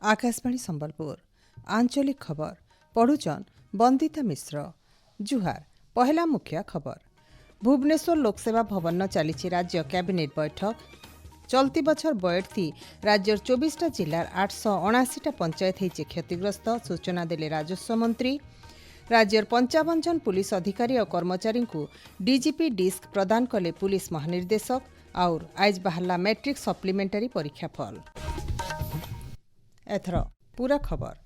आकाशवाणी संबलपुर आंचलिक खबर पढ़ुचन बंदिता मिश्र। जुहार पहला मुख्य खबर। भुवनेश्वर लोकसेवा भवन चली राज्य कैबिनेट बैठक। चलती बछर बयड थी राज्यर 24टा जिलार 879टा पंचायत होती क्षतिग्रस्त, सूचना देले राजस्व मंत्री। राज्यर 55 जन पुलिस अधिकारी और कर्मचारी को डीजीपी डिस्क प्रदान कले पुलिस महानिर्देशक। और आज बाहरला मैट्रिक सप्लीमेंटारी परीक्षा फल। एथर पूरा खबर।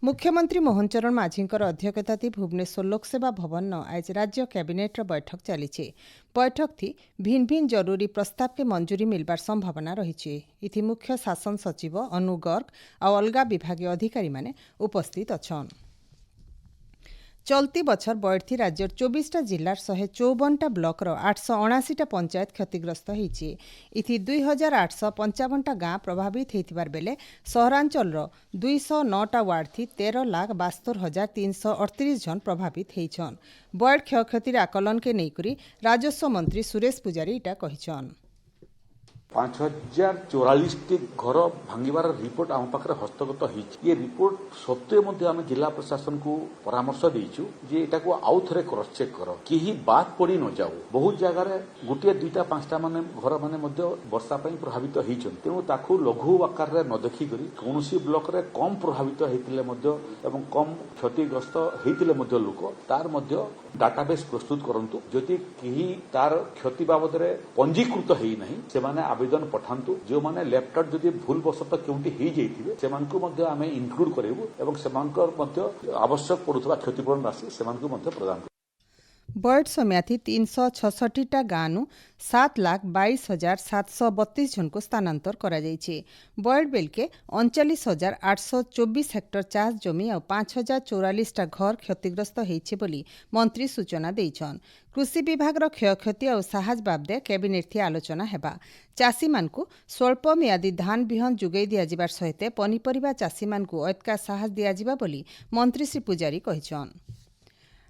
मुख्यमंत्री मोहन चरण माझींकर अध्यक्षता भुवनेश्वर लोकसेवा भवन आज राज्य कैबिनेट बैठक चली। बैठक थी भिन्न भिन्न जरूरी प्रस्ताव के मंजूरी मिलबार संभावना रही। इथि मुख्य शासन सचिव अनु गर्ग और अलगा विभागीय अधिकारी माने उपस्थित अछन। चलती बछर बयड राज्यर 24टा जिलार 154टा ब्लॉकर 879टा पंचायत क्षतिग्रस्त होती। इथि 2855टा गाँ प्रभावित होइतिबार बेले सहरांचल 209टा वार्ड थी 13,72,338 जन प्रभावित होइछन। बयड क्षयक्षतिर आकलन के नेइकरी राजस्व मंत्री सुरेश पुजारी इटा कहिछन। 5044 टी घर भांगिबार रिपोर्ट आम पाखे हस्तगत होती। ये रिपोर्ट सत्वे मध्य आम जिला प्रशासन को परामर्श देइछु जे एटा को आउ थरे क्रॉस चेक करो कि बात पड़ी न जाऊ। बहुत जगह गोटे दुईटा पांचटा माने घर माने मध्य वर्षा पई प्रभावित होइछन। तेणु ताकू लघु आकार रे न देखि करी कोनोसी ब्लॉक रे कम प्रभावित हेतिले मध्य एवं कम क्षतिग्रस्त हेतिले मध्य लोक तार मध्य डाटाबेस प्रस्तुत करंतु। जदि केही तार क्षति बाबद रे पंजीकृत हेई नाही सेमाने आवेदन पठांतु। जो माने लैपटॉप जदि भूल वशत केउंटी हेई जाइथिबे सेमानकु मध्य आमे इंक्लूड करेबु एवं सेमानकर मध्य आवश्यक पडुथबा क्षतिपूरण राशि सेमानकु मध्य प्रदान। बयड समिति 366टा गाँव 7,22,732 जन को स्थानांतर करा जाइछे। बयड बेलके 39,824 हेक्टर चाष जमी और 5,044टा घर क्षतिग्रस्त होइछे बोली मंत्री सूचना देइछन। कृषि विभाग क्षयक्षति और साहाज बाबदे कैबिनेट थी आलोचना हेबा। चाषी मानकु स्वल्प मियादी धान बिहन जुगै दियाजिबार सहित पनीपरिबा चाषी मानकु ऐतका साहाज दियाजिबा बोली मंत्री श्री पुजारी कहिछन।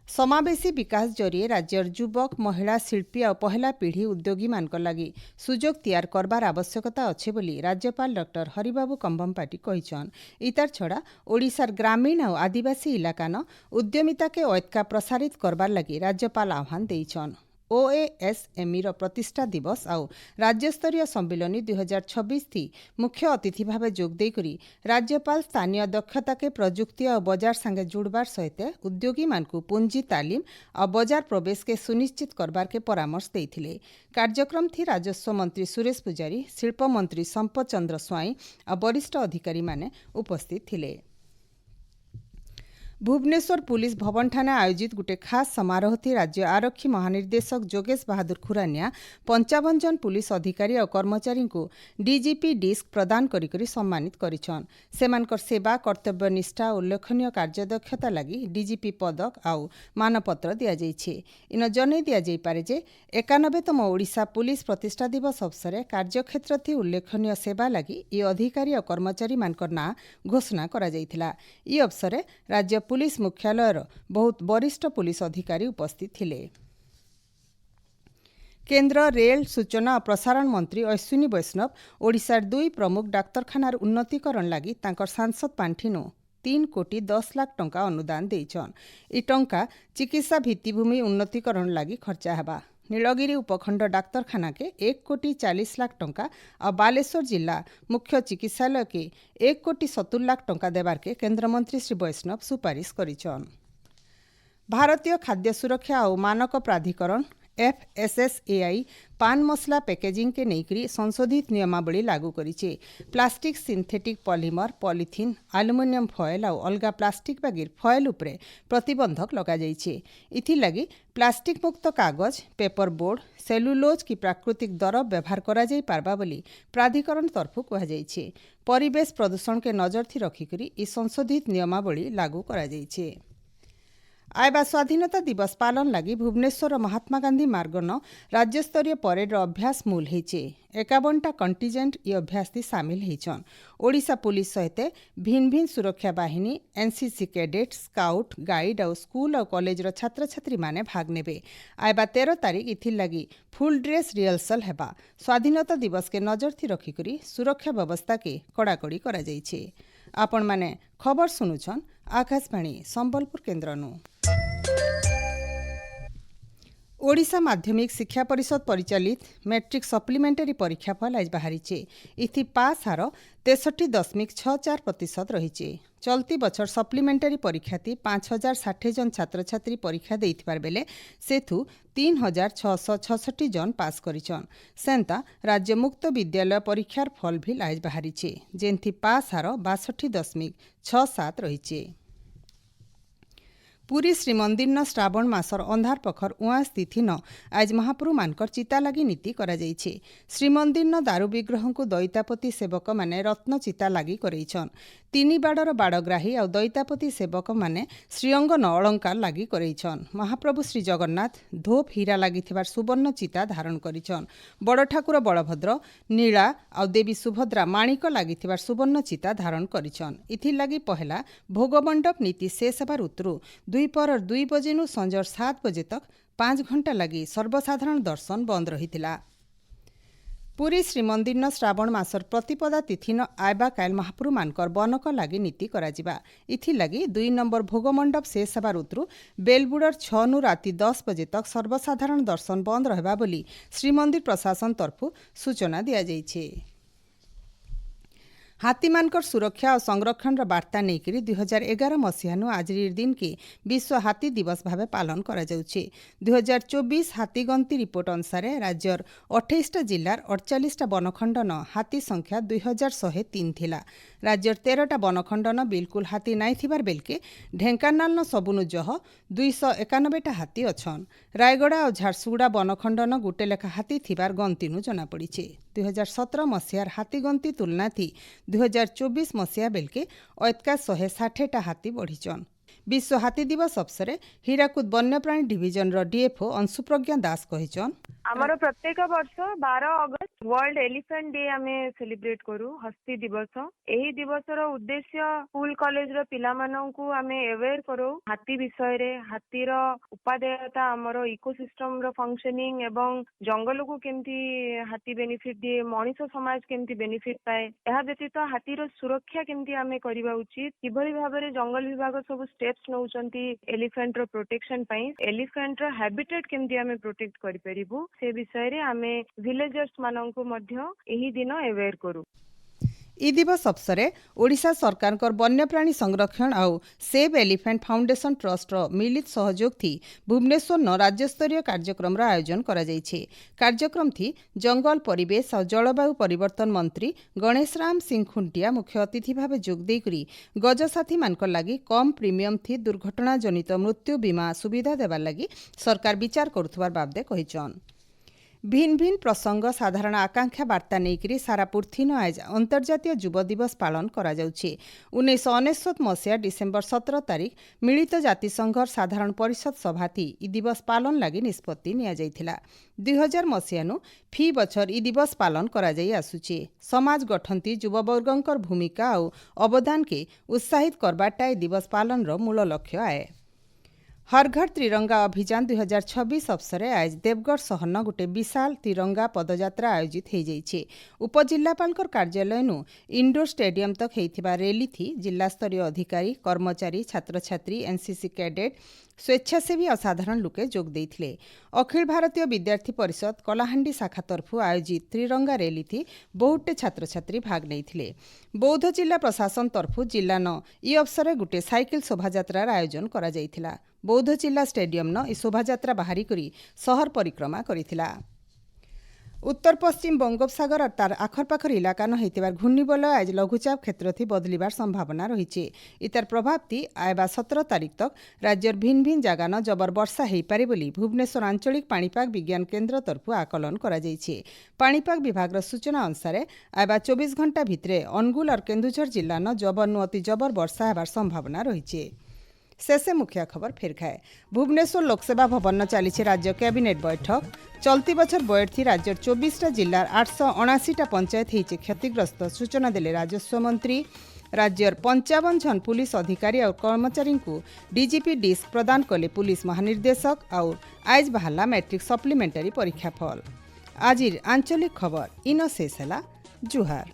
समावेशी विकास जरिए राज्यर युवक महिला शिल्पी और पहला पीढ़ी उद्योगी मानक लगी सुजोग तैयार करबार आवश्यकता अच्छे बोली राज्यपाल डॉक्टर हरिबाबू कंबमपाटी कहिछन। इतार छड़ा ओडिशार ग्रामीण और आदिवासी इलाकान उद्यमिता के ऐतका प्रसारित करबार लगी राज्यपाल आह्वान देइछन। ओएएसएमई प्रतिष्ठा दिवस और राज्यस्तरीय सम्मिलनी 2026 थी मुख्य अतिथि भाव जोग देकरी राज्यपाल स्थानीय दक्षता के प्रजुक्ति और बाजार संगे जुड़बार सहित उद्योगी मानकु पूंजी तालीम और बाजार प्रवेश के सुनिश्चित करबार के परामर्श देइथिले। कार्यक्रम थी राजस्व मंत्री सुरेश पुजारी, शिल्प मंत्री संपत चंद्र स्वाई और वरिष्ठ अधिकारी माने उपस्थित थिले। भुवनेश्वर पुलिस भवन ठाणे आयोजित गोटे खास समारोह थी राज्य आरक्षी महानिर्देशक जोगेश बहादुर खुरानिया 55 जन पुलिस अधिकारी और कर्मचारी को डीजीपी डिस्क प्रदान करी सम्मानित करिछन। सेमानकर सेवा कर्तव्य निष्ठा उल्लेखनीय कार्यदक्षता लगी डीजीपी पदक और मानपत्र दिया जाइछे। इन जनै दिया जाई पारे जे 91तम ओडिशा पुलिस प्रतिष्ठा दिवस अवसर कार्यक्षेत्र थी उल्लेखनीय सेवा लगी ये अधिकारी और कर्मचारी मानकर ना घोषणा करा जाइथिला। ई अवसर राज्य पुलिस मुख्यालयर बहुत वरिष्ठ पुलिस अधिकारी उपस्थित थिले। केन्द्र रेल सूचना और प्रसारण मंत्री अश्विनी वैष्णव ओडिशार 2 प्रमुख डाक्तरखानार उन्नतीकरण लगी तांकर सांसद पांठिनु 3 कोटी 10 लाख टंका अनुदान देइछन। ई टंका चिकित्सा भित्तिभूमि उन्नतीकरण लगी खर्चा हेबा। नीलगिरी उपखंड डाक्तरखाना के 1 कोटी 40 लाख टंका और बालेश्वर जिला मुख्य चिकित्सालय के 1 कोटी 70 लाख टंका देवार के केन्द्र मंत्री श्री वैष्णव सुपारिश करिछन। भारतीय खाद्य सुरक्षा और मानक प्राधिकरण FSSAI पान मसला पैकेजिंग के नेइकरी संशोधित नियमावली लागू करिछे। Plastic, synthetic polymer, polythene, aluminium foil और अलगा प्लास्टिक बागिर फॉयल उपरे प्रतिबंधक लगा जाइछे। इथि लगी प्लास्टिक मुक्त कागज, पेपर बोर्ड, सेलुलोज की प्राकृतिक द्रव व्यवहार करा जाई पारबा बोली प्राधिकरण तरफु कहा जाइछे। परिवेश प्रदूषण के नजर थी रखिकरी ई संशोधित नियमावली लागू करा जाइछे। आयबा स्वाधीनता दिवस पालन लगी भुवनेश्वर महात्मा गांधी मार्गन राज्यस्तरीय परेड अभ्यास मूल होइचे 51टा कंटिजेंट ये अभ्यास सामिल होइछन। ओडिशा पुलिस सहित भिन्न भिन्न सुरक्षा बाहिनी एनसीसी कैडेट स्काउट गाइड और स्कूल और कॉलेज छात्र छात्री माने भाग नेबे। आयबा 13 तारीख इथिर लगी फुल ड्रेस रिहर्सल हेबा। स्वाधीनता दिवस के नजर थी रखिकरी सुरक्षा व्यवस्था के कड़ाकड़ी करा जाइछे। आपण माने खबर सुनुछन आकाशवाणी संबलपुर केन्द्रनु। ओडिशा माध्यमिक शिक्षा परिषद परिचालित मैट्रिक सप्लीमेंटरी परीक्षाफल आज बाहरी। इथि पास हार 63.64% रही। चलती बछर सप्लीमेंटरी परीक्षार्थी 5060 जन छात्र छात्री परीक्षा देइथिबार बेले सेथु 3666 जन पास करिछन। सेंता राज्य मुक्त विद्यालय परीक्षार फल भी आज बाहरी जेंथि पास हार 62.67 रही। पुरी श्रीमंदिर न श्रावण मासर अंधार पखर उआस तिथि न आज महाप्रभु मानकर चिता लगी नीति करा जाइछे। श्रीमंदिर न दारू विग्रह को दैतापति सेवक माने रत्न चिता लगी करैछन। 3 बाड़र बाड़ग्राही और दैतापति सेवक माने श्रीअंग न अलंकार लगी करैछन। महाप्रभु श्री जगन्नाथ धोप हीरा लागिथिबार सुवर्ण चिता धारण करिछन। बड़ ठाकुर बलभद्र नीला और देवी सुभद्रा माणिक लागिथिबार सुवर्ण चिता धारण करिछन। इथिर लगी पहला भोगमंडप नीति शेष हेबार उतरु 2 बजेनु संजर 7 बजे तक 5 घंटा लगी सर्वसाधारण दर्शन बंद रहिथिला। पुरी श्रीमंदिर न श्रावण मासर प्रतिपदा तिथि न आयबा काल महाप्रभु मानकर बनक लगी नीति कराजिबा। इथि लगी 2 नंबर भोगमंडप शेष हेबार उतरु बेलबुडर 6 नु राति 10 बजे तक सर्वसाधारण दर्शन बंद रहबा बोली श्रीमंदिर प्रशासन तरफु सूचना दिया जाइछे। हाथीमानकर सुरक्षा और संरक्षण बार्ता नहीं 2011 मसीहानु आज दिन के विश्व हाथी दिवस भावे पालन करा जाउछे। 2024 हाथी गंती रिपोर्ट अनुसार राज्यर 28टा जिल्लार 48टा बनखंडन हाथी संख्या 2103 थिला। राज्यर 13टा बनखंडन बिल्कुल हाथी नाई थिबार बेलके ढेंकानाल न सबुनु जह 291टा हाथी अछन। रायगड़ा और झारसुगुड़ा बनखंडन गुटे लेखा हाथी थिबार गंतीनु जना पड़िछे। 2017 मसीहार हाथी गंती तुलना थी 2024 मसीहा बेलके ऐतका 160टा हाथी बढ़ीचन। विश्व हाथी दिवस अवसर हीराकुद वन्यप्राणी डिविजन डीएफओ अंशुप्रज्ञा दास कहिचन आमर प्रत्येक वर्ष 12 अगस्त वर्ल्ड एलिफेंट डे आमे सेलिब्रेट करू हस्ती दिवस। एही दिवसर उद्देश्य स्कूल कॉलेज रो पिला माननकु आमे अवेयर करू हाथी विषय रे, हाथीर उपादेयता, आमर इकोसिस्टम रो फंक्शनिंग एवं जंगल को केमती हाथी बेनिफिट दिए, मनीष समाज केमती बेनिफिट पाए, एहा व्यतीत हाथीर सुरक्षा केमती आमे करिबा उचित, किभली भाबरे जंगल विभाग सब स्टेप्स नउचंती एलिफेंट रो प्रोटेक्शन पई, एलिफेंट रो हैबिटेट केमती आमे प्रोटेक्ट करि परिबु से विषय रे आमे विलेजर्स माननकु मध्य एही दिन अवेयर करू। ई दिवस अवसर ओडिशा सरकार वन्यप्राणी संरक्षण और सेव एलिफेंट फाउंडेशन ट्रस्ट मिलित सहयोग थी भुवनेश्वर न राज्यस्तरीय कार्यक्रम आयोजन करा जाइछे। कार्यक्रम थी जंगल परिवेश और जलवायु परिवर्तन मंत्री गणेश राम सिंह खुंटिया मुख्य अतिथि भाव जोग देकरी गजसाथी मानकर लगी कम प्रीमियम थी दुर्घटना जनित मृत्यु बीमा सुविधा देवार लगी सरकार विचार करुथबार बाबदे कहिचन। भिन्न भिन्न प्रसंग साधारण आकांक्षा वार्ता नहीं सारा पृथ्वी आज अंतर्जातीय युव दिवस पालन करा जाउछे। 1999 मसीहा डिसेम्बर 17 तारीख मिलित जातिसंघर साधारण परिषद सभा थी ई दिवस पालन लगी निष्पत्ति निया जाइथिला। 2000 मसीहानु फी बछर ई दिवस पालन करा जाई आसुछे। समाज गठंती युववर्गंकर भूमिका और अवदान के उत्साहित करबाटा ई दिवस पालन रो मूल लक्ष्य आए। हर घर त्रिरंगा अभियान 2026 अवसर आज देवगढ़ सहर न गोटे विशाल तिरंगा पदयात्रा आयोजित हो जाइछे। उपजिल्लापालकर कार्यालय इंडोर स्टेडियम तक होइथिबा रैली थी जिला स्तरीय अधिकारी, कर्मचारी, छात्र छात्री, एनसीसी कैडेट, स्वेच्छासेवी और साधारण लोके जोग देइथिले। अखिल भारतीय विद्यार्थी परिषद कलाहांडी शाखा तरफु आयोजित त्रिरंगा रैली थी बहुटे छात्र छात्री भाग नैथिले। बौद्ध जिला प्रशासन तरफु जिला न ई अवसर गोटे साइकिल शोभायात्रार आयोजन करा जाइथिला। बौद्ध जिला स्टेडियम न ई शोभायात्रा बाहरी करी सहर परिक्रमा करिथिला। उत्तर पश्चिम बंगोपसागर और तार आखरपाखर इलाका न होइतिबार घूर्णिबलय आज लघुचाप क्षेत्र थी बदलिबार संभावना रही। इतार प्रभाव थी आयबा 17 तारीख तक राज्यर भिन्न भिन्न जगह न जबर वर्षा हो पारे बोली भुवनेश्वर आंचलिक पाणीपाग विज्ञान केन्द्र तरफु आकलन करा जाइछे। पाणीपाग विभाग सूचना अनुसार आयबा 24 घंटा भितरे अनुगुल और केन्दुझर जिल्ला न जबर नु अति जबर वर्षा हेबार संभावना रही। शेषे मुख्य खबर फेर खाए भुवनेश्वर लोकसेवा भवन चली राज्य कैबिनेट बैठक चलती बछर बयठ थी राज्य 24टा जिल्लार 879टा पंचायत होती क्षतिग्रस्त सूचना देले राजस्व मंत्री राज्यर 55 जन पुलिस अधिकारी और कर्मचारी को डीजीपी डिस्क प्रदान कले पुलिस महानिर्देशक और आइज बाहला मैट्रिक सप्लीमेंटारी परीक्षा फल आज आंचलिक खबर इन शेष है जुहार।